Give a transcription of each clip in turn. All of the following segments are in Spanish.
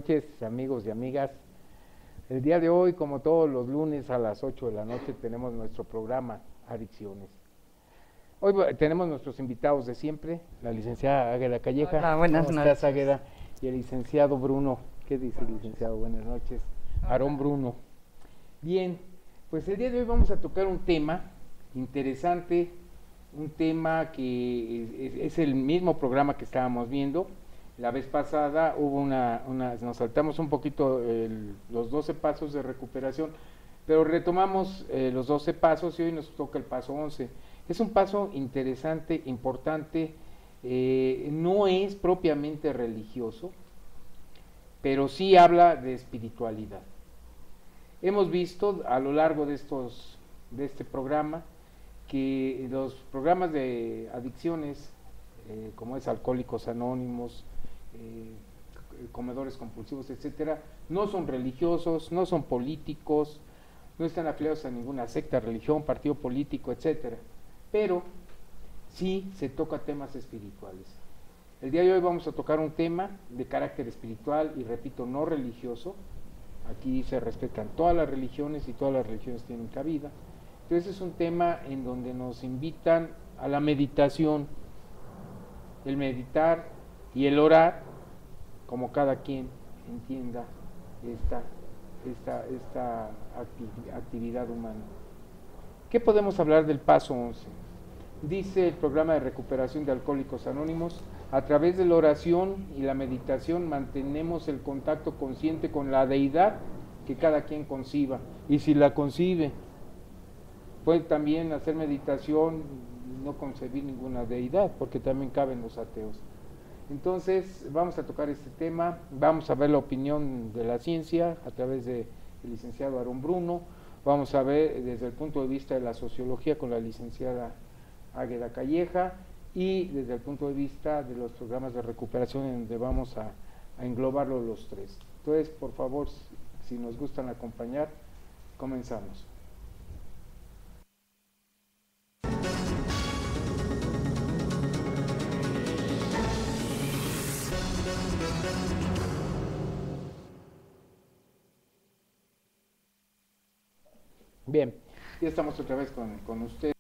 noches, amigos y amigas. El día de hoy, como todos los lunes a las 8 de la noche, tenemos nuestro programa Adicciones. Hoy tenemos nuestros invitados de siempre, la licenciada Águeda Calleja. Hola, buenas ¿Cómo noches. estás, Águeda? Y el licenciado Bruno. ¿Qué dice el licenciado? Buenas noches. Aarón Bruno. Bien, pues el día de hoy vamos a tocar un tema interesante, un tema que es el mismo programa que estábamos viendo. La vez pasada hubo nos saltamos un poquito los 12 pasos de recuperación, pero retomamos los 12 pasos y hoy nos toca el paso 11. Es un paso interesante, importante, no es propiamente religioso, pero sí habla de espiritualidad. Hemos visto a lo largo de este programa que los programas de adicciones, como es Alcohólicos Anónimos, comedores compulsivos, etcétera, no son religiosos, no son políticos, no están afiliados a ninguna secta, religión, partido político, etcétera, pero sí se toca temas espirituales. El día de hoy vamos a tocar un tema de carácter espiritual y, repito, no religioso. Aquí se respetan todas las religiones y todas las religiones tienen cabida. Entonces es un tema en donde nos invitan a la meditación, el meditar y el orar, como cada quien entienda esta actividad humana. ¿Qué podemos hablar del paso 11? Dice el programa de recuperación de Alcohólicos Anónimos: a través de la oración y la meditación mantenemos el contacto consciente con la deidad que cada quien conciba, y si la concibe. Puede también hacer meditación y no concebir ninguna deidad, porque también caben los ateos. Entonces vamos a tocar este tema, vamos a ver la opinión de la ciencia a través del licenciado Aarón Bruno, vamos a ver desde el punto de vista de la sociología con la licenciada Águeda Calleja, y desde el punto de vista de los programas de recuperación, en donde vamos a englobarlo los tres. Entonces, por favor, si nos gustan acompañar, comenzamos. Bien, ya estamos otra vez con usted.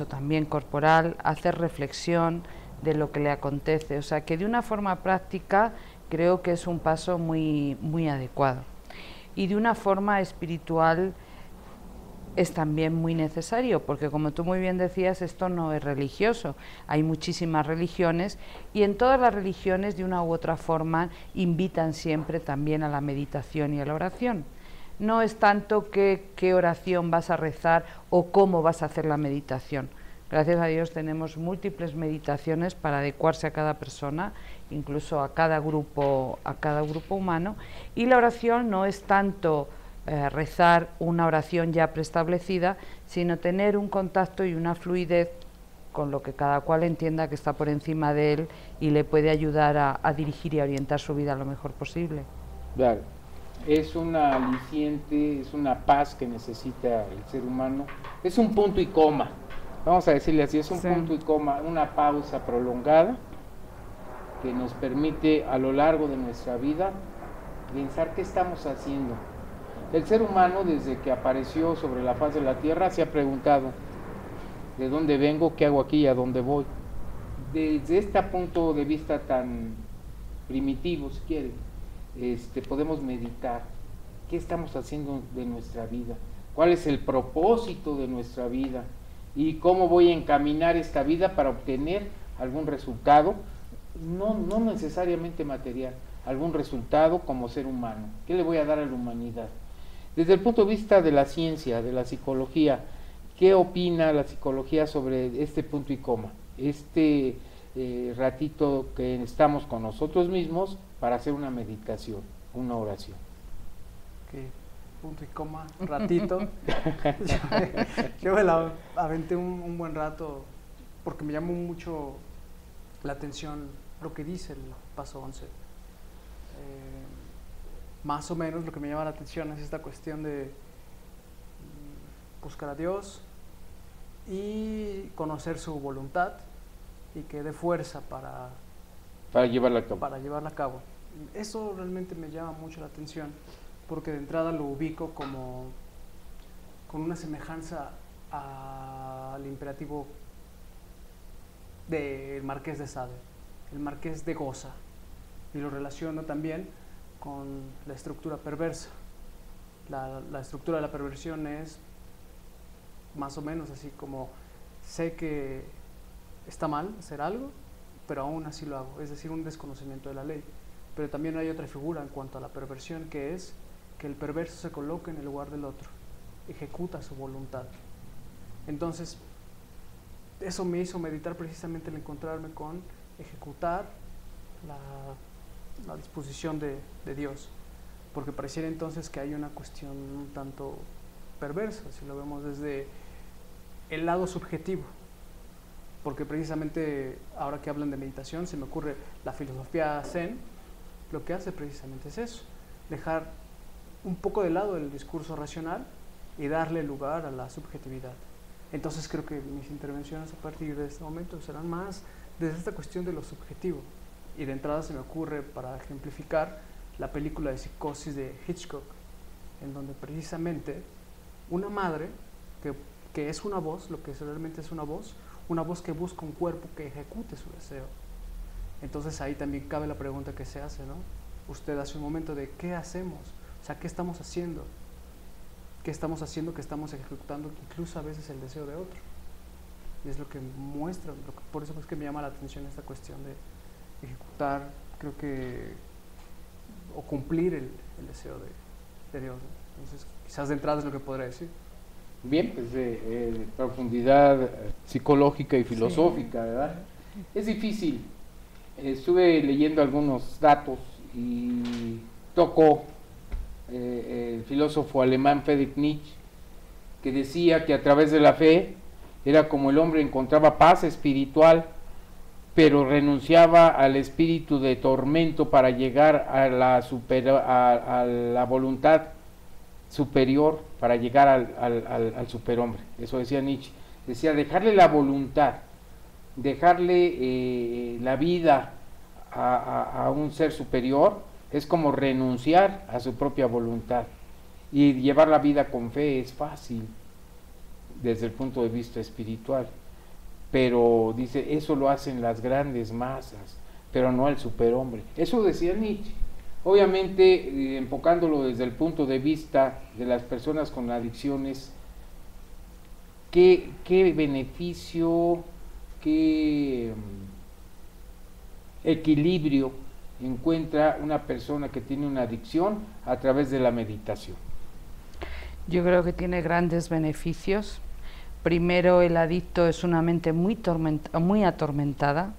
También corporal, hacer reflexión de lo que le acontece, o sea que de una forma práctica creo que es un paso muy adecuado, y de una forma espiritual es también muy necesario, porque como tú muy bien decías, esto no es religioso, hay muchísimas religiones y en todas las religiones de una u otra forma invitan siempre también a la meditación y a la oración. No es tanto qué oración vas a rezar o cómo vas a hacer la meditación. Gracias a Dios tenemos múltiples meditaciones para adecuarse a cada persona, incluso a cada grupo humano, y la oración no es tanto rezar una oración ya preestablecida, sino tener un contacto y una fluidez con lo que cada cual entienda que está por encima de él y le puede ayudar a dirigir y a orientar su vida lo mejor posible. Claro. Es una aliciente, es una paz que necesita el ser humano, es un punto y coma, vamos a decirle así, es un punto y coma, una pausa prolongada que nos permite a lo largo de nuestra vida pensar qué estamos haciendo. El ser humano, desde que apareció sobre la faz de la tierra, se ha preguntado: ¿de dónde vengo? ¿Qué hago aquí y a dónde voy? Desde este punto de vista tan primitivo, si quiere, podemos meditar qué estamos haciendo de nuestra vida, cuál es el propósito de nuestra vida y cómo voy a encaminar esta vida para obtener algún resultado, no necesariamente material, algún resultado como ser humano. ¿Qué le voy a dar a la humanidad? Desde el punto de vista de la ciencia, de la psicología, ¿qué opina la psicología sobre este punto y coma? Ratito que estamos con nosotros mismos para hacer una meditación, una oración. Okay. punto y coma, ratito. yo me la aventé un buen rato porque me llamó mucho la atención lo que dice el paso 11. Más o menos lo que me llama la atención es esta cuestión de buscar a Dios y conocer su voluntad y que dé fuerza para llevarla a cabo. Para llevarla a cabo. Eso realmente me llama mucho la atención porque de entrada lo ubico como con una semejanza al imperativo del Marqués de Sade, el Marqués de Goza, y lo relaciono también con la estructura perversa. La estructura de la perversión es más o menos así como: sé que está mal hacer algo, pero aún así lo hago, es decir, un desconocimiento de la ley. Pero también hay otra figura en cuanto a la perversión, que es que el perverso se coloca en el lugar del otro, ejecuta su voluntad. Entonces, eso me hizo meditar precisamente el encontrarme con ejecutar la disposición de Dios, porque pareciera entonces que hay una cuestión un tanto perversa, si lo vemos desde el lado subjetivo, porque precisamente ahora que hablan de meditación se me ocurre la filosofía Zen. Lo que hace precisamente es eso, dejar un poco de lado el discurso racional y darle lugar a la subjetividad. Entonces creo que mis intervenciones a partir de este momento serán más desde esta cuestión de lo subjetivo. Y de entrada se me ocurre, para ejemplificar, la película de Psicosis de Hitchcock, en donde precisamente una madre que es una voz, lo que realmente es una voz que busca un cuerpo que ejecute su deseo. Entonces ahí también cabe la pregunta que se hace, ¿no? Usted hace un momento de ¿qué hacemos? O sea, ¿qué estamos haciendo? ¿Qué estamos haciendo? ¿Qué estamos ejecutando? Incluso a veces el deseo de otro. Y es lo que muestra, por eso es que me llama la atención esta cuestión de ejecutar, creo que, o cumplir el deseo de Dios, ¿no? Entonces, quizás de entrada es lo que podría decir. Bien, pues profundidad psicológica y filosófica, sí, ¿verdad? Es difícil. Estuve leyendo algunos datos y tocó el filósofo alemán Friedrich Nietzsche, que decía que a través de la fe era como el hombre encontraba paz espiritual, pero renunciaba al espíritu de tormento para llegar a la voluntad superior, para llegar al superhombre. Eso decía Nietzsche. Decía, dejarle la voluntad, dejarle la vida a un ser superior es como renunciar a su propia voluntad. Y llevar la vida con fe es fácil desde el punto de vista espiritual, pero dice, eso lo hacen las grandes masas, pero no el superhombre. Eso decía Nietzsche. Obviamente, enfocándolo desde el punto de vista de las personas con adicciones, ¿qué beneficio, qué equilibrio encuentra una persona que tiene una adicción a través de la meditación? Yo creo que tiene grandes beneficios. Primero, el adicto es una mente muy atormentada.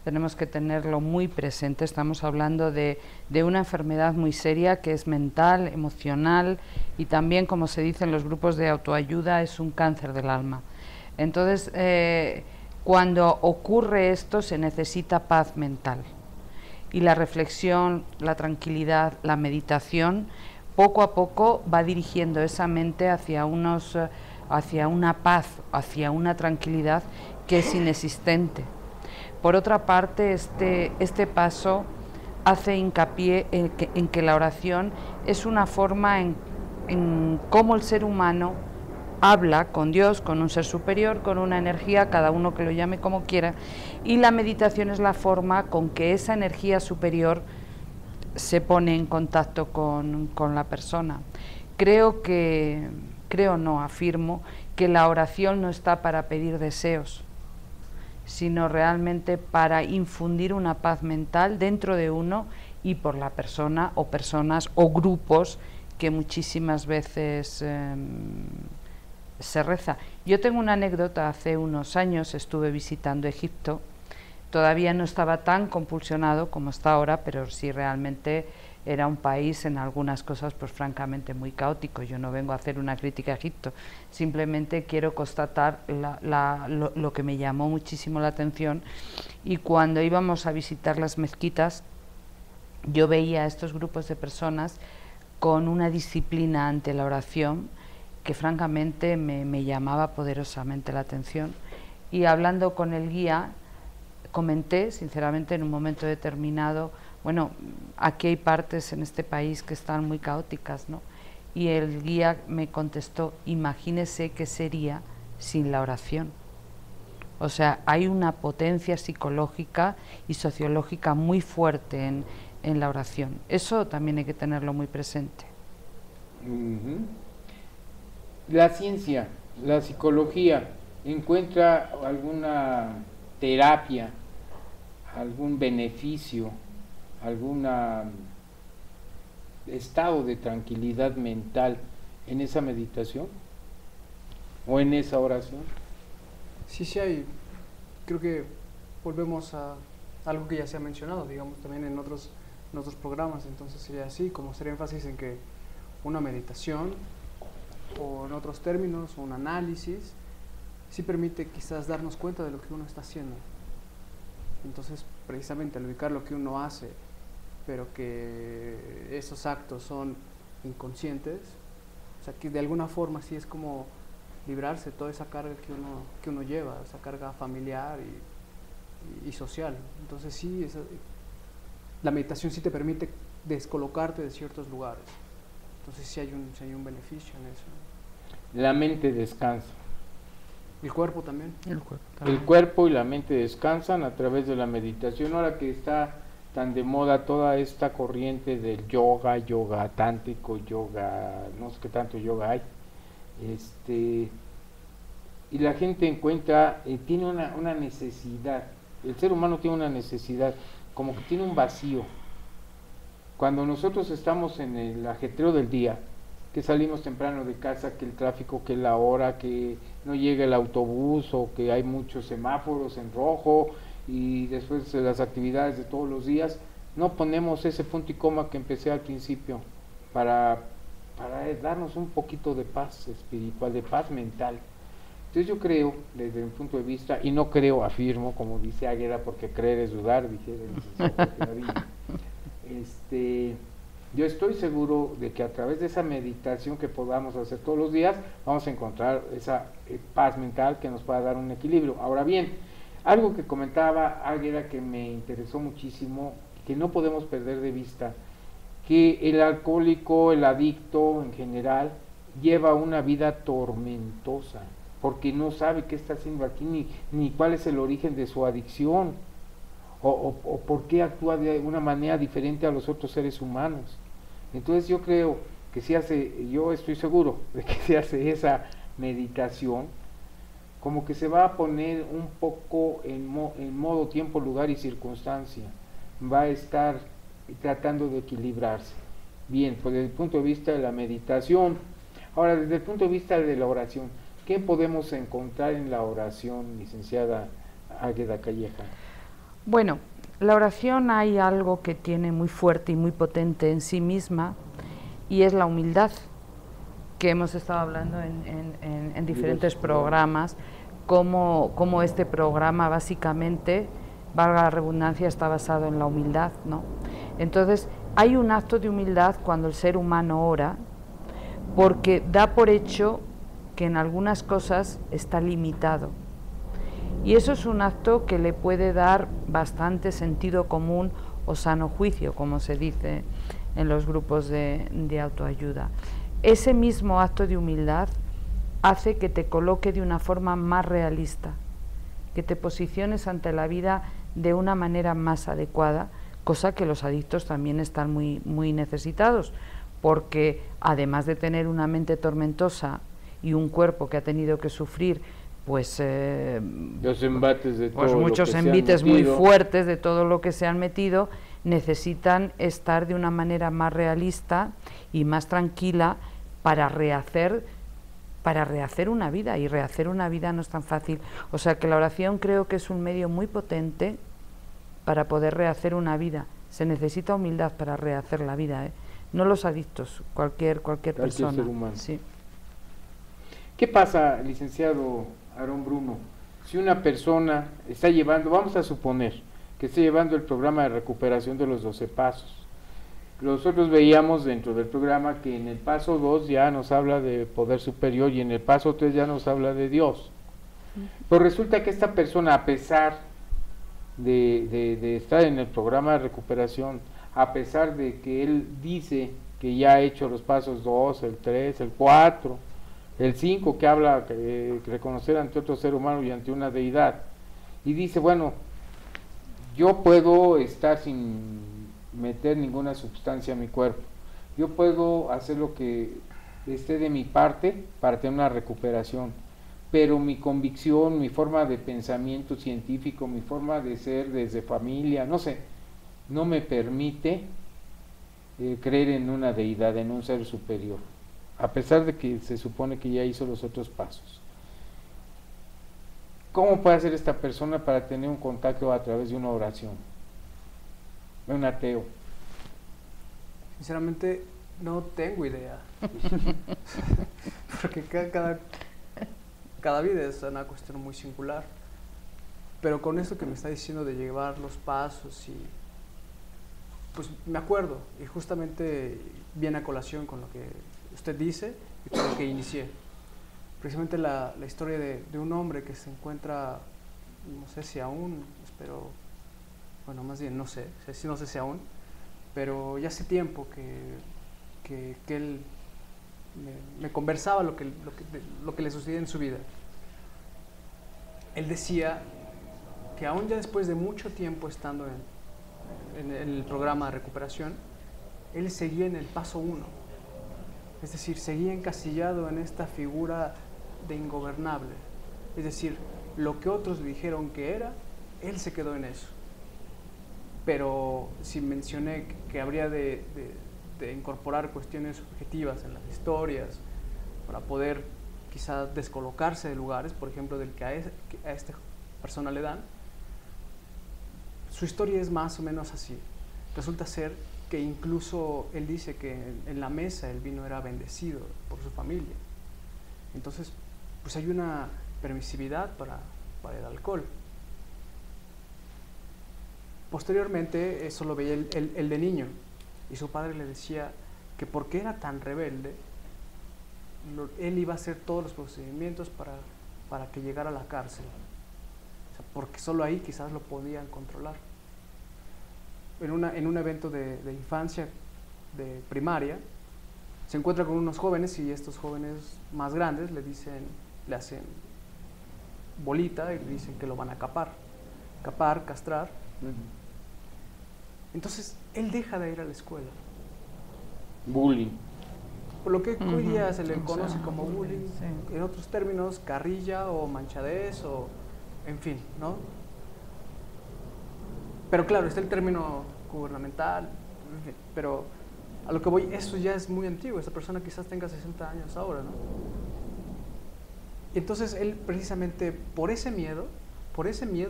Tenemos que tenerlo muy presente. Estamos hablando de una enfermedad muy seria que es mental, emocional y también, como se dice en los grupos de autoayuda, es un cáncer del alma. Entonces, cuando ocurre esto se necesita paz mental. Y la reflexión, la tranquilidad, la meditación, poco a poco va dirigiendo esa mente hacia una paz, hacia una tranquilidad que es inexistente. Por otra parte, este paso hace hincapié en que la oración es una forma en cómo el ser humano habla con Dios, con un ser superior, con una energía, cada uno que lo llame como quiera, y la meditación es la forma con que esa energía superior se pone en contacto con la persona. Afirmo que la oración no está para pedir deseos, sino realmente para infundir una paz mental dentro de uno y por la persona o personas o grupos que muchísimas veces se reza. Yo tengo una anécdota. Hace unos años estuve visitando Egipto. Todavía no estaba tan compulsionado como está ahora, pero sí realmente era un país en algunas cosas pues francamente muy caótico. Yo no vengo a hacer una crítica a Egipto, simplemente quiero constatar lo que me llamó muchísimo la atención. Y cuando íbamos a visitar las mezquitas, yo veía a estos grupos de personas con una disciplina ante la oración que francamente me llamaba poderosamente la atención. Y hablando con el guía, comenté sinceramente en un momento determinado, bueno, aquí hay partes en este país que están muy caóticas, ¿no? Y el guía me contestó, imagínese qué sería sin la oración. O sea, hay una potencia psicológica y sociológica muy fuerte en la oración. Eso también hay que tenerlo muy presente. La ciencia, la psicología, ¿encuentra alguna terapia, algún beneficio, algún estado de tranquilidad mental en esa meditación o en esa oración? Sí hay. Creo que volvemos a algo que ya se ha mencionado, digamos, también en otros programas. Entonces sería así, como hacer énfasis en que una meditación, o en otros términos, un análisis, sí permite quizás darnos cuenta de lo que uno está haciendo. Entonces, precisamente al ubicar lo que uno hace, pero que esos actos son inconscientes, o sea, que de alguna forma sí es como librarse de toda esa carga que uno lleva, esa carga familiar y social. Entonces sí, la meditación sí te permite descolocarte de ciertos lugares. Entonces sí hay un beneficio en eso. La mente descansa. El cuerpo también. El cuerpo y la mente descansan a través de la meditación. Ahora que está tan de moda toda esta corriente del yoga tántrico, yoga, no sé qué tanto yoga hay, y la gente encuentra, tiene una necesidad, el ser humano tiene una necesidad, como que tiene un vacío. Cuando nosotros estamos en el ajetreo del día, que salimos temprano de casa, que el tráfico, que la hora, que no llega el autobús o que hay muchos semáforos en rojo y después las actividades de todos los días, no ponemos ese punto y coma que empecé al principio para darnos un poquito de paz espiritual, de paz mental. Entonces yo creo, desde mi punto de vista, y no creo, afirmo, como dice Águeda, porque creer es dudar, dijera el licenciado Jorge Gaviria. Yo estoy seguro de que a través de esa meditación que podamos hacer todos los días, vamos a encontrar esa paz mental que nos pueda dar un equilibrio. Ahora bien, algo que comentaba Águeda que me interesó muchísimo, que no podemos perder de vista, que el alcohólico, el adicto en general, lleva una vida tormentosa, porque no sabe qué está haciendo aquí, ni cuál es el origen de su adicción, o por qué actúa de una manera diferente a los otros seres humanos. Entonces yo creo que yo estoy seguro de que si hace esa meditación, como que se va a poner un poco en modo tiempo, lugar y circunstancia, va a estar tratando de equilibrarse. Bien, pues desde el punto de vista de la meditación. Ahora, desde el punto de vista de la oración, ¿qué podemos encontrar en la oración, licenciada Águeda Calleja? Bueno, la oración hay algo que tiene muy fuerte y muy potente en sí misma, y es la humildad, que hemos estado hablando en diferentes programas, como este programa básicamente, valga la redundancia, está basado en la humildad, ¿no? Entonces, hay un acto de humildad cuando el ser humano ora, porque da por hecho que en algunas cosas está limitado. Y eso es un acto que le puede dar bastante sentido común o sano juicio, como se dice en los grupos de autoayuda. Ese mismo acto de humildad hace que te coloque de una forma más realista, que te posiciones ante la vida de una manera más adecuada, cosa que los adictos también están muy necesitados, porque además de tener una mente tormentosa y un cuerpo que ha tenido que sufrir los embates de todo muchos envites muy fuertes de todo lo que se han metido, necesitan estar de una manera más realista y más tranquila para rehacer una vida, y rehacer una vida no es tan fácil. O sea que la oración creo que es un medio muy potente para poder rehacer una vida, Se necesita humildad para rehacer la vida, ¿eh? No los adictos, cualquier persona. Ser humano. Sí. ¿Qué pasa, licenciado Aarón Bruno, si una persona está llevando, vamos a suponer, que está llevando el programa de recuperación de los 12 pasos? Nosotros veíamos dentro del programa que en el paso 2 ya nos habla de poder superior y en el paso 3 ya nos habla de Dios. Pues resulta que esta persona, a pesar de estar en el programa de recuperación, a pesar de que él dice que ya ha hecho los pasos 2, el 3, el 4, el 5, que habla de reconocer ante otro ser humano y ante una deidad, y dice, bueno, yo puedo estar sin meter ninguna sustancia a mi cuerpo, yo puedo hacer lo que esté de mi parte para tener una recuperación, pero mi convicción, mi forma de pensamiento científico, mi forma de ser desde familia, no sé, no me permite creer en una deidad, en un ser superior, a pesar de que se supone que ya hizo los otros pasos. ¿Cómo puede hacer esta persona para tener un contacto a través de una oración? Un ateo. Sinceramente, no tengo idea. Porque cada vida es una cuestión muy singular. Pero con esto que me está diciendo de llevar los pasos y... Pues me acuerdo, y justamente viene a colación con lo que usted dice y con lo que inicié. Precisamente la historia de un hombre que se encuentra, no sé si aún, espero, bueno, más bien no sé si aún, pero ya hace tiempo que él me conversaba lo que le sucedía en su vida. Él decía que aún ya después de mucho tiempo estando en el programa de recuperación, él seguía en el paso 1, es decir, seguía encasillado en esta figura de ingobernable, es decir, lo que otros le dijeron que era, él se quedó en eso. Pero si mencioné que habría de incorporar cuestiones subjetivas en las historias para poder quizás descolocarse de lugares, por ejemplo, del que a esta persona le dan, su historia es más o menos así. Resulta ser que incluso él dice que en la mesa el vino era bendecido por su familia. Entonces, pues hay una permisividad para el alcohol. Posteriormente, eso lo veía él de niño, y su padre le decía que porque era tan rebelde, él iba a hacer todos los procedimientos para que llegara a la cárcel. O sea, porque solo ahí quizás lo podían controlar. En un evento de infancia, de primaria, se encuentra con unos jóvenes y estos jóvenes más grandes le hacen bolita y le dicen que lo van a capar, castrar. Entonces, él deja de ir a la escuela. Bullying. Por lo que hoy día se le conoce como bullying, sí. En otros términos, carrilla o manchadez o, en fin, ¿no? Pero claro, está el término gubernamental, en fin, pero a lo que voy, eso ya es muy antiguo, esa persona quizás tenga 60 años ahora, ¿no? Y entonces él precisamente por ese miedo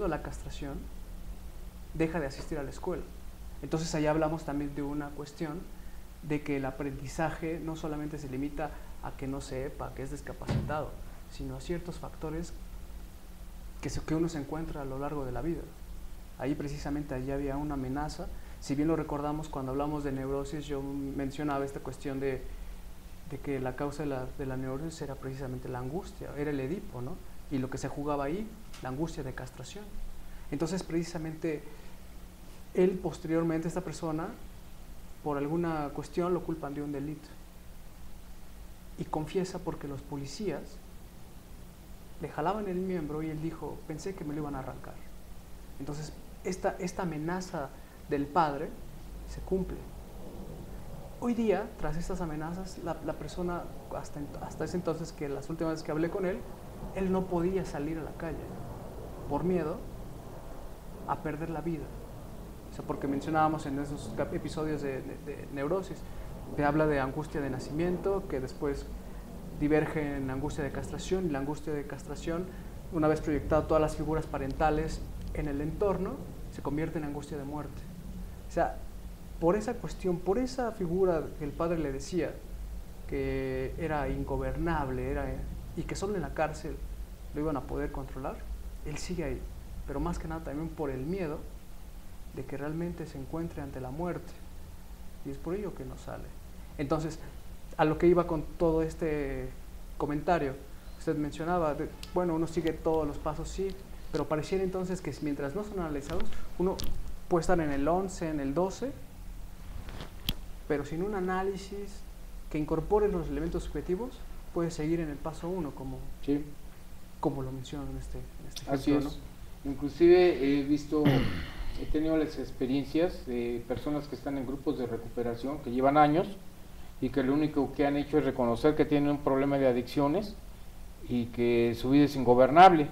a la castración, deja de asistir a la escuela. Entonces ahí hablamos también de una cuestión de que el aprendizaje no solamente se limita a que no sepa, que es discapacitado, sino a ciertos factores que uno se encuentra a lo largo de la vida. Ahí precisamente allí había una amenaza. Si bien lo recordamos cuando hablamos de neurosis, yo mencionaba esta cuestión de que la causa de la neurosis era precisamente la angustia, era el Edipo, ¿no? Y lo que se jugaba ahí, la angustia de castración. Entonces precisamente él posteriormente, esta persona, por alguna cuestión lo culpan de un delito. Y confiesa porque los policías le jalaban el miembro y él dijo, pensé que me lo iban a arrancar. Entonces, esta amenaza del padre se cumple. Hoy día, tras estas amenazas, la persona, hasta ese entonces, que las últimas veces que hablé con él no podía salir a la calle por miedo a perder la vida. O sea, porque mencionábamos en esos episodios de neurosis, que habla de angustia de nacimiento, que después diverge en angustia de castración, y la angustia de castración, una vez proyectado todas las figuras parentales en el entorno, se convierte en angustia de muerte. O sea, por esa cuestión, por esa figura que el padre le decía, que era ingobernable, y que solo en la cárcel lo iban a poder controlar, él sigue ahí, pero más que nada también por el miedo de que realmente se encuentre ante la muerte, y es por ello que no sale. Entonces, a lo que iba con todo este comentario, usted mencionaba, bueno, uno sigue todos los pasos, sí, pero pareciera entonces que mientras no son analizados, uno puede estar en el 11, en el 12, pero sin un análisis que incorpore los elementos subjetivos, puede seguir en el paso 1, como lo mencionan en este ejemplo. Así es. ¿No? Inclusive he tenido las experiencias de personas que están en grupos de recuperación, que llevan años, y que lo único que han hecho es reconocer que tienen un problema de adicciones, y que su vida es ingobernable,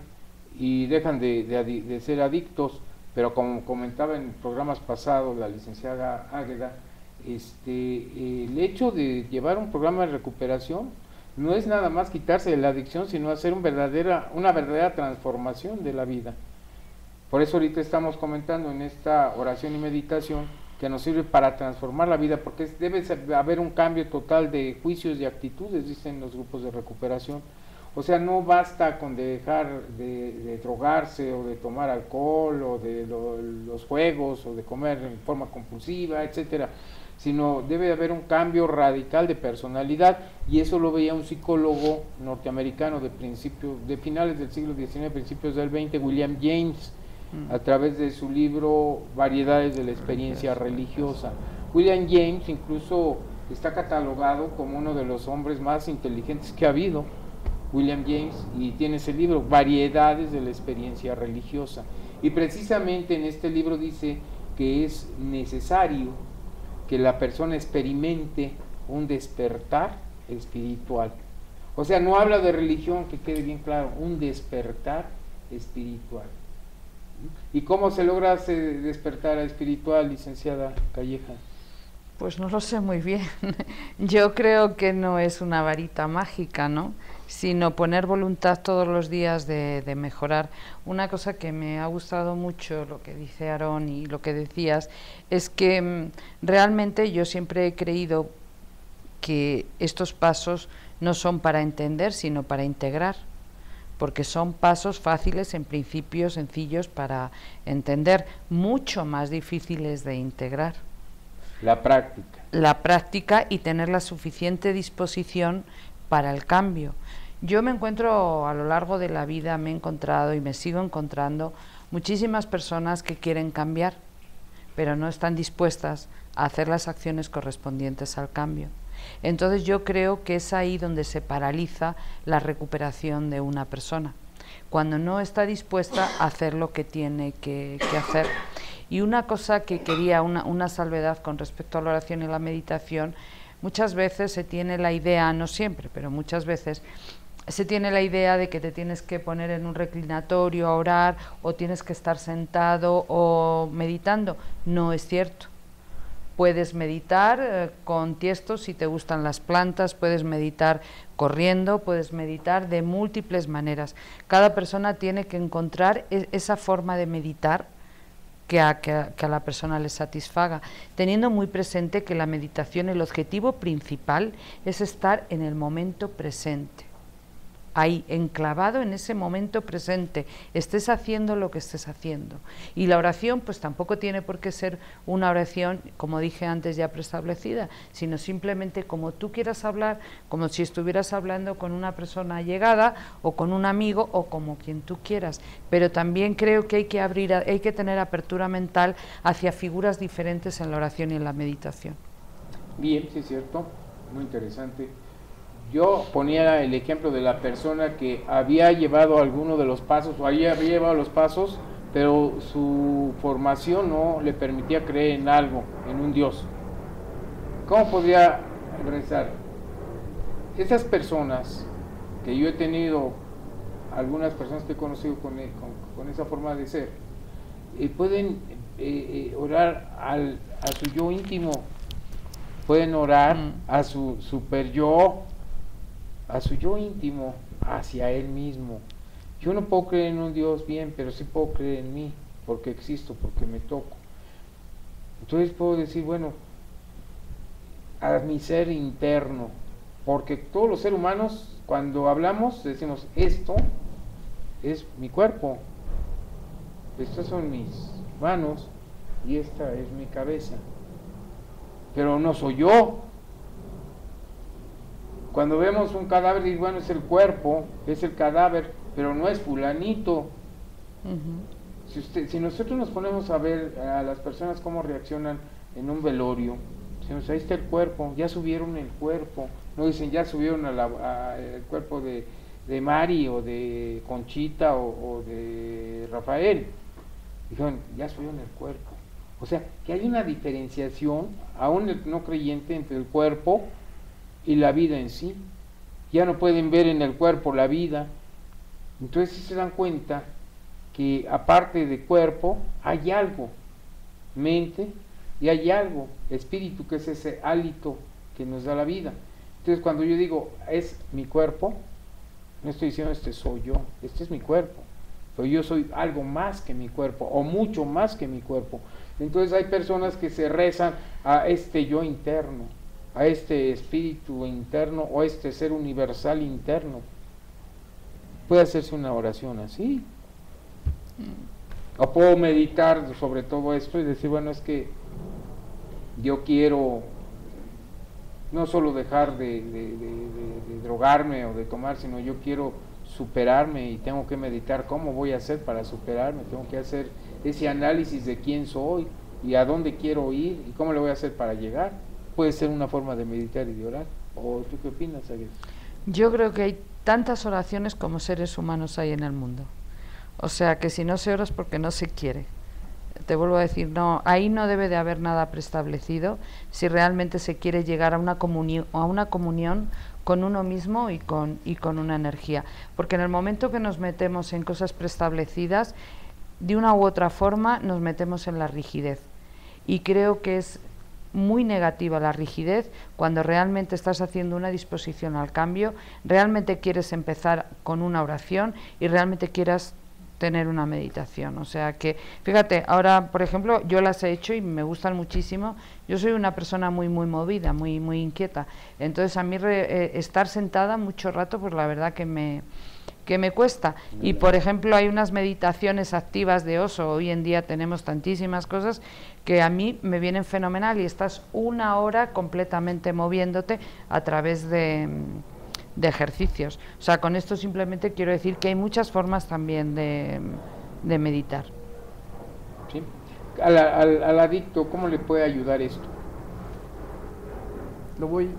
y dejan de ser adictos, pero como comentaba en programas pasados la licenciada Águeda, el hecho de llevar un programa de recuperación no es nada más quitarse de la adicción, sino hacer una verdadera transformación de la vida. Por eso ahorita estamos comentando en esta oración y meditación que nos sirve para transformar la vida, porque debe haber un cambio total de juicios y actitudes, dicen los grupos de recuperación. O sea, no basta con dejar de drogarse o de tomar alcohol o de los juegos o de comer en forma compulsiva, etcétera, sino debe haber un cambio radical de personalidad, y eso lo veía un psicólogo norteamericano de finales del siglo XIX, principios del XX, William James, a través de su libro Variedades de la experiencia religiosa. William James incluso está catalogado como uno de los hombres más inteligentes que ha habido, William James, y tiene ese libro, Variedades de la experiencia religiosa, y precisamente en este libro dice que es necesario que la persona experimente un despertar espiritual. O sea, no habla de religión, que quede bien claro, un despertar espiritual. ¿Y cómo se logra ese despertar espiritual, licenciada Calleja? Pues no lo sé muy bien. Yo creo que no es una varita mágica, ¿no? Sino poner voluntad todos los días de mejorar. Una cosa que me ha gustado mucho, lo que dice Aarón y lo que decías, es que realmente yo siempre he creído que estos pasos no son para entender, sino para integrar, porque son pasos fáciles, en principio sencillos para entender, mucho más difíciles de integrar. La práctica. La práctica y tener la suficiente disposición para el cambio. Yo me encuentro a lo largo de la vida, me he encontrado y me sigo encontrando muchísimas personas que quieren cambiar, pero no están dispuestas a hacer las acciones correspondientes al cambio. Entonces yo creo que es ahí donde se paraliza la recuperación de una persona, cuando no está dispuesta a hacer lo que tiene que hacer. Y una cosa que quería, una salvedad con respecto a la oración y la meditación, muchas veces se tiene la idea, no siempre, pero muchas veces se tiene la idea de que te tienes que poner en un reclinatorio a orar, o tienes que estar sentado o meditando. No es cierto. Puedes meditar con tiesto si te gustan las plantas, puedes meditar corriendo, puedes meditar de múltiples maneras. Cada persona tiene que encontrar esa forma de meditar que a la persona le satisfaga, teniendo muy presente que la meditación, el objetivo principal es estar en el momento presente, ahí, enclavado en ese momento presente, estés haciendo lo que estés haciendo. Y la oración pues tampoco tiene por qué ser una oración, como dije antes, ya preestablecida, sino simplemente como tú quieras hablar, como si estuvieras hablando con una persona allegada o con un amigo o como quien tú quieras. Pero también creo que hay que tener apertura mental hacia figuras diferentes en la oración y en la meditación. Bien, sí es cierto, muy interesante. Yo ponía el ejemplo de la persona que había llevado alguno de los pasos, o había llevado los pasos, pero su formación no le permitía creer en algo, en un Dios. ¿Cómo podía rezar? Esas personas que yo he tenido, algunas personas que he conocido con esa forma de ser, pueden orar a su yo íntimo, pueden orar a su super yo, a su yo íntimo, hacia él mismo. Yo no puedo creer en un Dios bien, pero sí puedo creer en mí, porque existo, porque me toco. Entonces puedo decir, bueno, a mi ser interno, porque todos los seres humanos, cuando hablamos, decimos, esto es mi cuerpo, estas son mis manos y esta es mi cabeza, pero no soy yo. Cuando vemos un cadáver, digo, bueno, es el cuerpo, es el cadáver, pero no es fulanito. Si nosotros nos ponemos a ver a las personas cómo reaccionan en un velorio, decimos, ahí está el cuerpo, ya subieron el cuerpo, no dicen, ya subieron el cuerpo de Mari o de Conchita o de Rafael, dijeron, ya subieron el cuerpo. O sea, que hay una diferenciación, aún el no creyente, entre el cuerpo y la vida en sí. Ya no pueden ver en el cuerpo la vida. Entonces sí se dan cuenta que aparte de cuerpo hay algo, mente, y hay algo, espíritu, que es ese hálito que nos da la vida. Entonces cuando yo digo, es mi cuerpo, no estoy diciendo este soy yo, este es mi cuerpo, pero yo soy algo más que mi cuerpo, o mucho más que mi cuerpo. Entonces hay personas que se rezan a este yo interno, a este espíritu interno, o a este ser universal interno. Puede hacerse una oración así. O puedo meditar sobre todo esto y decir, bueno, es que yo quiero no solo dejar de drogarme o de tomar, sino yo quiero superarme y tengo que meditar cómo voy a hacer para superarme, tengo que hacer ese análisis de quién soy y a dónde quiero ir y cómo le voy a hacer para llegar. Puede ser una forma de meditar y de orar. ¿O tú qué opinas, Agnes? Yo creo que hay tantas oraciones como seres humanos hay en el mundo. O sea, que si no se ora es porque no se quiere. Te vuelvo a decir, no, ahí no debe de haber nada preestablecido si realmente se quiere llegar a una comunión con uno mismo y con una energía. Porque en el momento que nos metemos en cosas preestablecidas, de una u otra forma nos metemos en la rigidez. Y creo que es muy negativa la rigidez cuando realmente estás haciendo una disposición al cambio, realmente quieres empezar con una oración y realmente quieras tener una meditación. O sea que, fíjate, ahora por ejemplo yo las he hecho y me gustan muchísimo. Yo soy una persona muy movida, muy inquieta, entonces a mí estar sentada mucho rato, pues la verdad que me cuesta. Y por ejemplo hay unas meditaciones activas de oso, hoy en día tenemos tantísimas cosas que a mí me vienen fenomenal y estás una hora completamente moviéndote a través de ejercicios. O sea, con esto simplemente quiero decir que hay muchas formas también de meditar. ¿Sí? Al adicto, ¿cómo le puede ayudar esto? Lo voy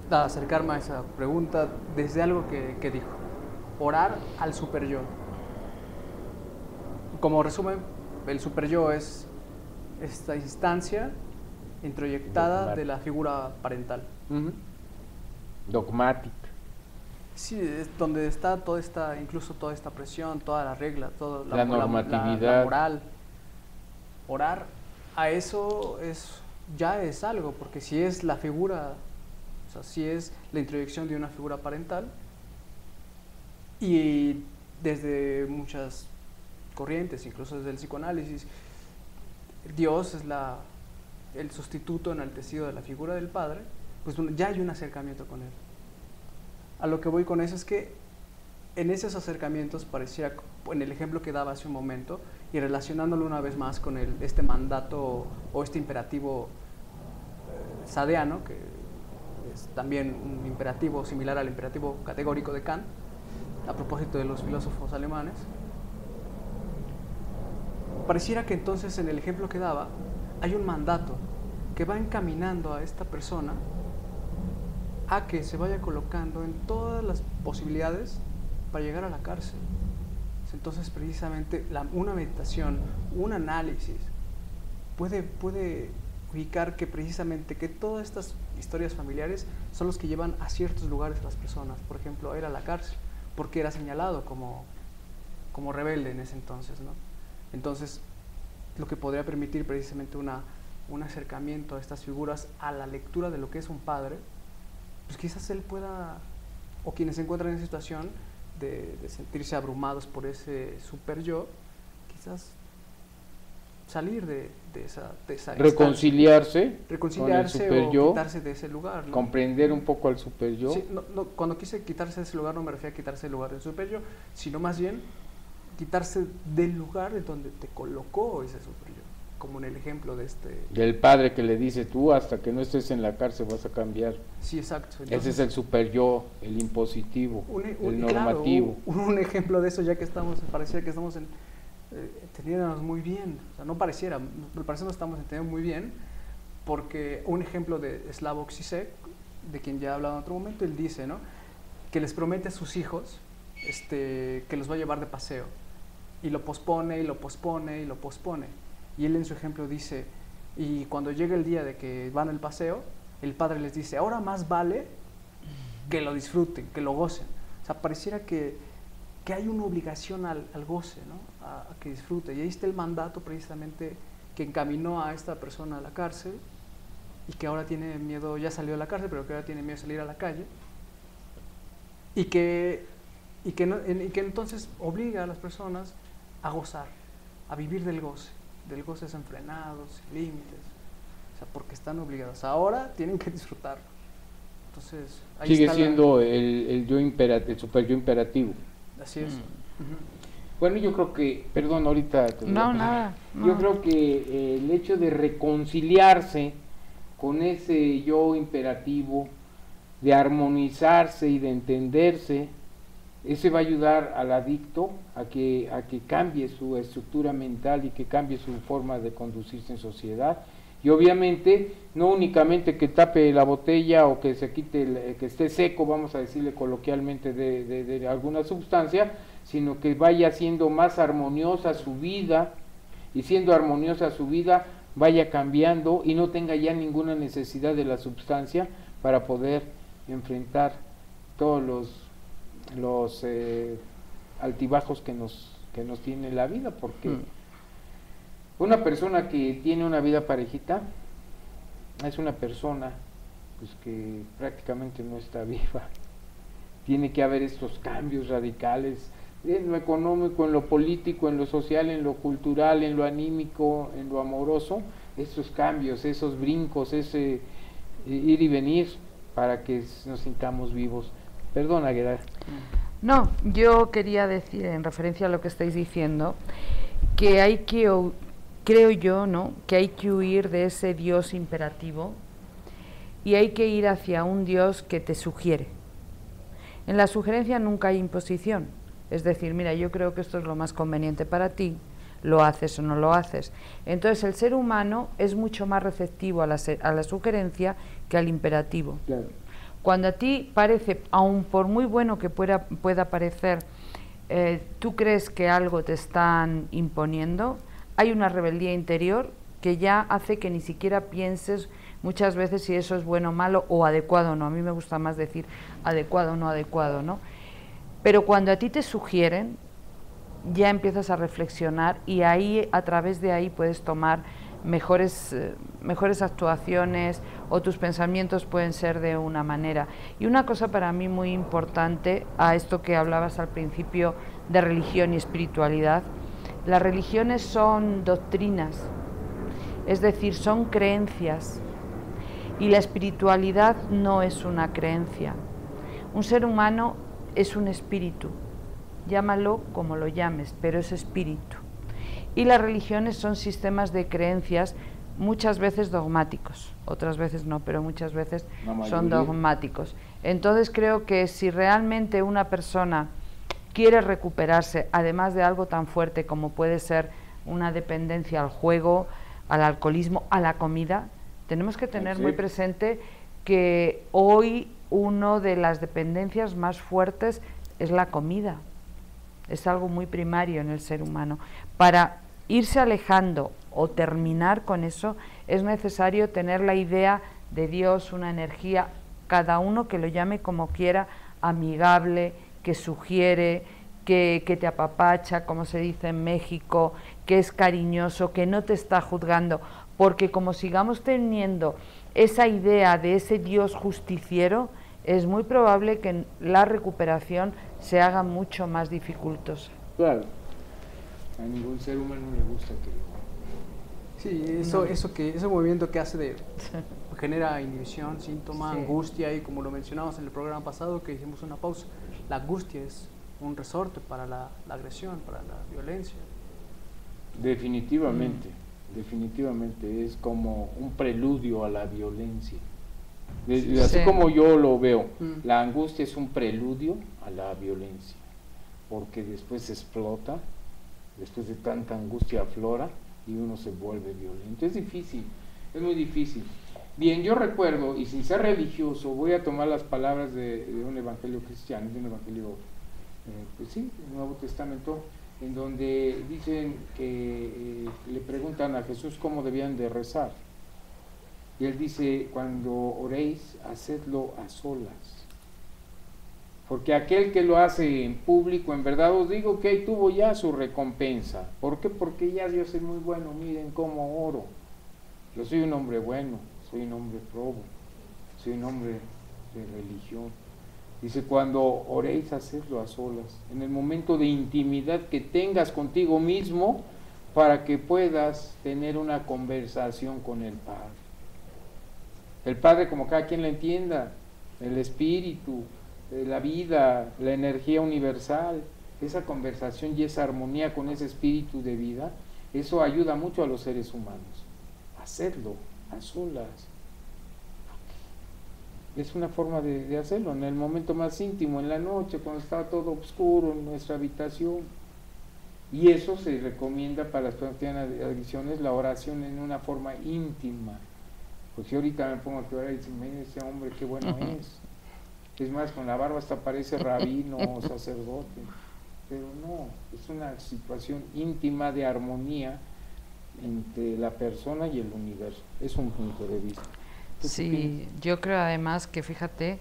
a acercarme a esa pregunta desde algo que dijo. Orar al super yo. Como resumen, el super yo es esta instancia introyectada de la figura parental. Dogmática. Sí, es donde está incluso toda esta presión, toda la regla, toda la normatividad, la moral. Orar a eso ya es algo, porque si es la figura, o sea, si es la introyección de una figura parental, y desde muchas corrientes, incluso desde el psicoanálisis, Dios es el sustituto enaltecido de la figura del padre, pues ya hay un acercamiento con él. A lo que voy con eso es que en esos acercamientos parecía, en el ejemplo que daba hace un momento, y relacionándolo una vez más con este mandato o este imperativo sadeano, que es también un imperativo similar al imperativo categórico de Kant, a propósito de los filósofos alemanes, pareciera que entonces en el ejemplo que daba hay un mandato que va encaminando a esta persona a que se vaya colocando en todas las posibilidades para llegar a la cárcel. Entonces precisamente una meditación, un análisis puede ubicar que precisamente que todas estas historias familiares son los que llevan a ciertos lugares a las personas. Por ejemplo, a ir a la cárcel porque era señalado como rebelde en ese entonces, ¿no? Entonces, lo que podría permitir precisamente un acercamiento a estas figuras, a la lectura de lo que es un padre, pues quizás él pueda, o quienes se encuentran en esa situación de sentirse abrumados por ese super yo, quizás salir de esa reconciliarse con el super o yo, quitarse de ese lugar, ¿no? comprender un poco al super yo. Sí, cuando quise quitarse de ese lugar no me refiero a quitarse del lugar del super yo, sino más bien quitarse del lugar en donde te colocó ese super yo, como en el ejemplo de del padre que le dice, tú hasta que no estés en la cárcel vas a cambiar. Sí, exacto. Entonces, ese es el super yo, el impositivo, el normativo. Claro, un ejemplo de eso, ya que parecía que estamos entendiéndonos muy bien, o sea, no pareciera, me parece que nos estamos entendiendo muy bien, porque un ejemplo de Slavoj Žižek, de quien ya he hablado en otro momento, él dice, ¿no?, que les promete a sus hijos que los va a llevar de paseo, y lo pospone, y lo pospone, y lo pospone, y él en su ejemplo dice, y cuando llega el día de que van al paseo, el padre les dice, ahora más vale que lo disfruten, que lo gocen. O sea, pareciera que hay una obligación al goce, ¿no?, a que disfrute. Y ahí está el mandato precisamente que encaminó a esta persona a la cárcel y que ahora tiene miedo, ya salió de la cárcel, pero que ahora tiene miedo de salir a la calle. Y que entonces obliga a las personas a gozar, a vivir del goce desenfrenado, sin límites. O sea, porque están obligadas. Ahora tienen que disfrutarlo. Entonces, ahí sigue está siendo el yo el super yo imperativo. Así es. Bueno, yo creo que, perdón, ahorita nada. Yo creo que el hecho de reconciliarse con ese yo imperativo, de armonizarse y de entenderse, ese va a ayudar al adicto a que cambie su estructura mental y que cambie su forma de conducirse en sociedad. Y obviamente no únicamente que tape la botella o que se quite, que esté seco, vamos a decirle coloquialmente, de alguna sustancia, sino que vaya siendo más armoniosa su vida, y siendo armoniosa su vida vaya cambiando y no tenga ya ninguna necesidad de la sustancia para poder enfrentar todos los altibajos que nos tiene la vida, porque una persona que tiene una vida parejita es una persona pues que prácticamente no está viva. Tiene que haber estos cambios radicales en lo económico, en lo político, en lo social, en lo cultural, en lo anímico, en lo amoroso, esos cambios, esos brincos, ese ir y venir para que nos sintamos vivos. Perdona, Aguilar. No, yo quería decir, en referencia a lo que estáis diciendo, que hay que, creo yo, ¿no?, que hay que huir de ese Dios imperativo y hay que ir hacia un Dios que te sugiere. En la sugerencia nunca hay imposición, es decir, mira, yo creo que esto es lo más conveniente para ti, lo haces o no lo haces. Entonces el ser humano es mucho más receptivo a la sugerencia que al imperativo. Claro. Cuando a ti parece, aun por muy bueno que pueda parecer, tú crees que algo te están imponiendo, hay una rebeldía interior que ya hace que ni siquiera pienses muchas veces si eso es bueno o malo o adecuado o no. A mí me gusta más decir adecuado o no adecuado, ¿no? Pero cuando a ti te sugieren, ya empiezas a reflexionar y ahí, a través de ahí, puedes tomar mejores actuaciones, o tus pensamientos pueden ser de una manera. Y una cosa para mí muy importante, a esto que hablabas al principio de religión y espiritualidad, las religiones son doctrinas, es decir, son creencias, y la espiritualidad no es una creencia. Un ser humano es un espíritu, llámalo como lo llames, pero es espíritu. Y las religiones son sistemas de creencias muchas veces dogmáticos, otras veces no, pero muchas veces son dogmáticos. Entonces creo que si realmente una persona quiere recuperarse, además de algo tan fuerte como puede ser una dependencia al juego, al alcoholismo, a la comida, tenemos que tener muy presente que hoy una de las dependencias más fuertes es la comida. Es algo muy primario en el ser humano. Para irse alejando o terminar con eso es necesario tener la idea de Dios, una energía, cada uno que lo llame como quiera, amigable, que sugiere, que te apapacha, como se dice en México, que es cariñoso, que no te está juzgando, porque como sigamos teniendo esa idea de ese Dios justiciero, es muy probable que la recuperación se haga mucho más dificultosa. Claro, a ningún ser humano le gusta Sí, ese movimiento que hace genera inhibición, síntoma, angustia, y como lo mencionamos en el programa pasado que hicimos una pausa, la angustia es un resorte para la agresión, para la violencia. Definitivamente, definitivamente es como un preludio a la violencia. Así como yo lo veo, la angustia es un preludio a la violencia, porque después explota, después de tanta angustia aflora y uno se vuelve violento. Es difícil, es muy difícil. Bien, yo recuerdo, y sin ser religioso, voy a tomar las palabras de un evangelio cristiano, de un evangelio, pues sí, del Nuevo Testamento, en donde dicen que le preguntan a Jesús cómo debían de rezar. Y él dice, cuando oréis, hacedlo a solas. Porque aquel que lo hace en público, en verdad os digo que ahí tuvo ya su recompensa. ¿Por qué? Porque ya Dios es muy bueno, miren cómo oro. Yo soy un hombre bueno, soy un hombre probo, soy un hombre de religión. Dice, cuando oréis, hacedlo a solas, en el momento de intimidad que tengas contigo mismo, para que puedas tener una conversación con el Padre. El Padre como cada quien lo entienda, el Espíritu, la vida, la energía universal, esa conversación y esa armonía con ese espíritu de vida, eso ayuda mucho a los seres humanos. Hacerlo a solas. Es una forma de hacerlo en el momento más íntimo, en la noche, cuando está todo oscuro en nuestra habitación. Y eso se recomienda para las personas que tienen adicciones, la oración en una forma íntima. Pues yo ahorita me pongo a orar y dicen, mira ese hombre, qué bueno es. Es más, con la barba hasta parece rabino o sacerdote. Pero no, es una situación íntima de armonía entre la persona y el universo. Es un punto de vista. Sí, yo creo además que fíjate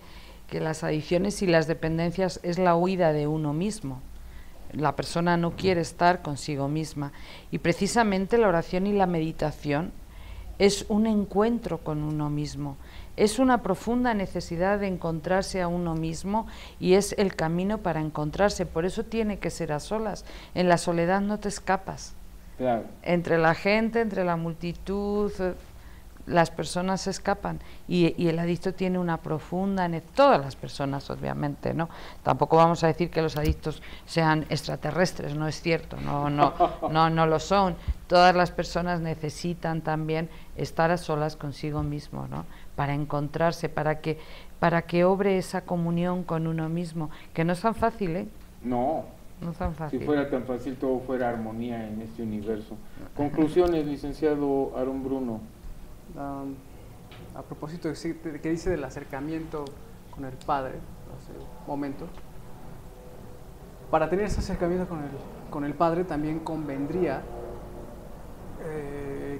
que las adicciones y las dependencias es la huida de uno mismo. La persona no quiere estar consigo misma y precisamente la oración y la meditación es un encuentro con uno mismo, es una profunda necesidad de encontrarse a uno mismo y es el camino para encontrarse, por eso tiene que ser a solas, en la soledad no te escapas. Claro. Entre la gente, entre la multitud, las personas se escapan y el adicto tiene una profunda todas las personas obviamente, ¿no? Tampoco vamos a decir que los adictos sean extraterrestres, no es cierto, no lo son. Todas las personas necesitan también estar a solas consigo mismo, ¿no? Para encontrarse, para que obre esa comunión con uno mismo, que no es tan fácil, ¿eh? No es tan fácil. Si fuera tan fácil, todo fuera armonía en este universo. Conclusiones, licenciado Aarón Bruno. A propósito de que dice del acercamiento con el Padre, hace un momento, para tener ese acercamiento con el Padre también convendría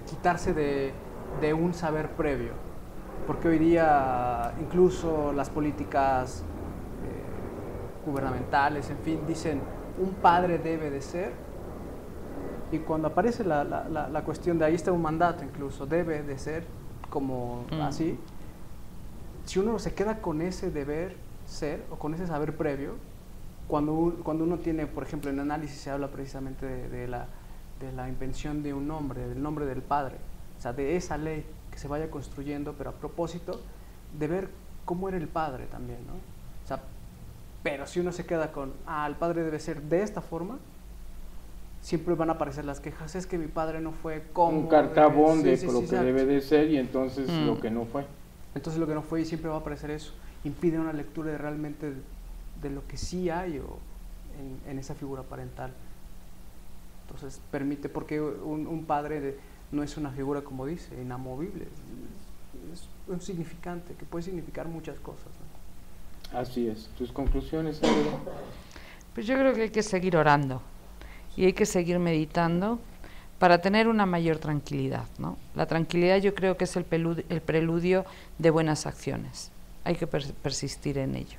quitarse de un saber previo, porque hoy día incluso las políticas gubernamentales, en fin, dicen un padre debe de ser, y cuando aparece la cuestión de ahí está un mandato incluso, debe de ser como así, si uno se queda con ese deber ser o con ese saber previo, cuando uno tiene, por ejemplo, en análisis se habla precisamente de la invención de un nombre, del nombre del Padre, o sea, de esa ley que se vaya construyendo, pero a propósito de ver cómo era el Padre también, ¿no? O sea, pero si uno se queda con, el Padre debe ser de esta forma, siempre van a aparecer las quejas, es que mi padre no fue como... Un cartabón de lo que debe de ser y entonces lo que no fue. Entonces lo que no fue y siempre va a aparecer eso. Impide una lectura realmente de lo que sí hay en esa figura parental. Entonces permite, porque un padre no es una figura, como dice, inamovible, es un significante que puede significar muchas cosas, ¿no? Así es. ¿Tus conclusiones, Adela? Pues yo creo que hay que seguir orando y hay que seguir meditando para tener una mayor tranquilidad, ¿no? La tranquilidad yo creo que es el preludio de buenas acciones. Hay que persistir en ello.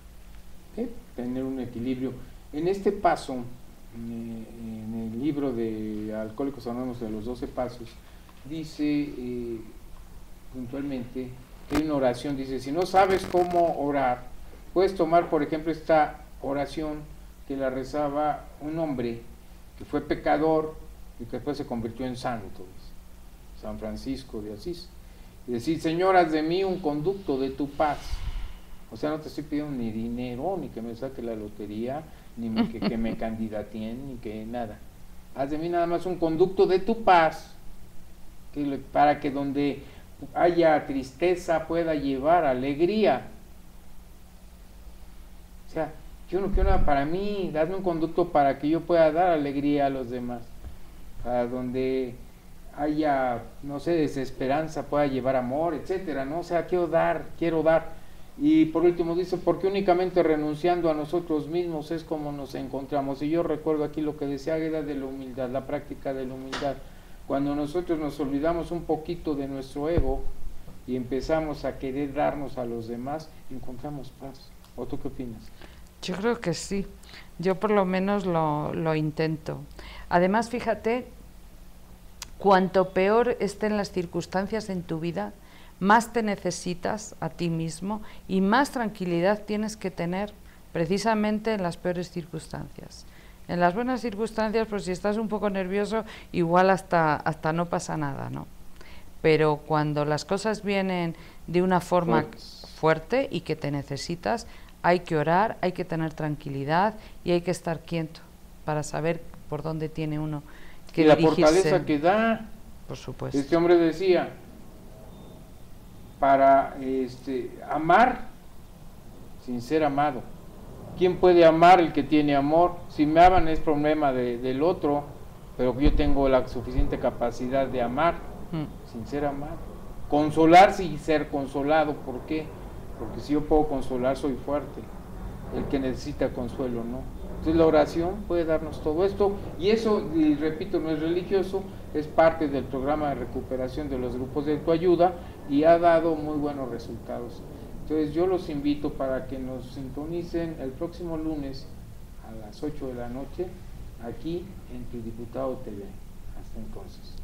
Tener un equilibrio. En este paso, en el libro de Alcohólicos Anónimos de los 12 Pasos, dice puntualmente, hay una oración, dice, si no sabes cómo orar, puedes tomar, por ejemplo, esta oración que la rezaba un hombre que fue pecador y que después se convirtió en santo. San Francisco de Asís. Y decir, Señor, haz de mí un conducto de tu paz. O sea, no te estoy pidiendo ni dinero, ni que me saque la lotería, ni que me candidateen, ni que nada. Haz de mí nada más un conducto de tu paz, para que donde haya tristeza pueda llevar alegría. O sea, yo no quiero nada para mí, dame un conducto para que yo pueda dar alegría a los demás. Para donde haya, no sé, desesperanza pueda llevar amor, etcétera, ¿no? O sea, quiero dar. Y por último dice, porque únicamente renunciando a nosotros mismos es como nos encontramos. Y yo recuerdo aquí lo que decía Águeda de la humildad, la práctica de la humildad. Cuando nosotros nos olvidamos un poquito de nuestro ego y empezamos a querer darnos a los demás, encontramos paz. ¿O tú qué opinas? Yo creo que sí. Yo por lo menos lo intento. Además, fíjate, cuanto peor estén las circunstancias en tu vida, más te necesitas a ti mismo y más tranquilidad tienes que tener precisamente en las peores circunstancias. En las buenas circunstancias, pues si estás un poco nervioso, igual hasta no pasa nada, ¿no? Pero cuando las cosas vienen de una forma fuerte y que te necesitas, hay que orar, hay que tener tranquilidad y hay que estar quieto para saber por dónde tiene uno que dirigirse. Y la fortaleza que da. Por supuesto. Este hombre decía, para amar sin ser amado. ¿Quién puede amar el que tiene amor? Si me aman es problema del otro, pero yo tengo la suficiente capacidad de amar sin ser amado. Consolar sin ser consolado. ¿Por qué? Porque si yo puedo consolar soy fuerte. El que necesita consuelo no. Entonces la oración puede darnos todo esto, y eso, y repito, no es religioso, es parte del programa de recuperación de los grupos de autoayuda y ha dado muy buenos resultados. Entonces yo los invito para que nos sintonicen el próximo lunes a las 8 de la noche aquí en Tu Diputado TV. Hasta entonces.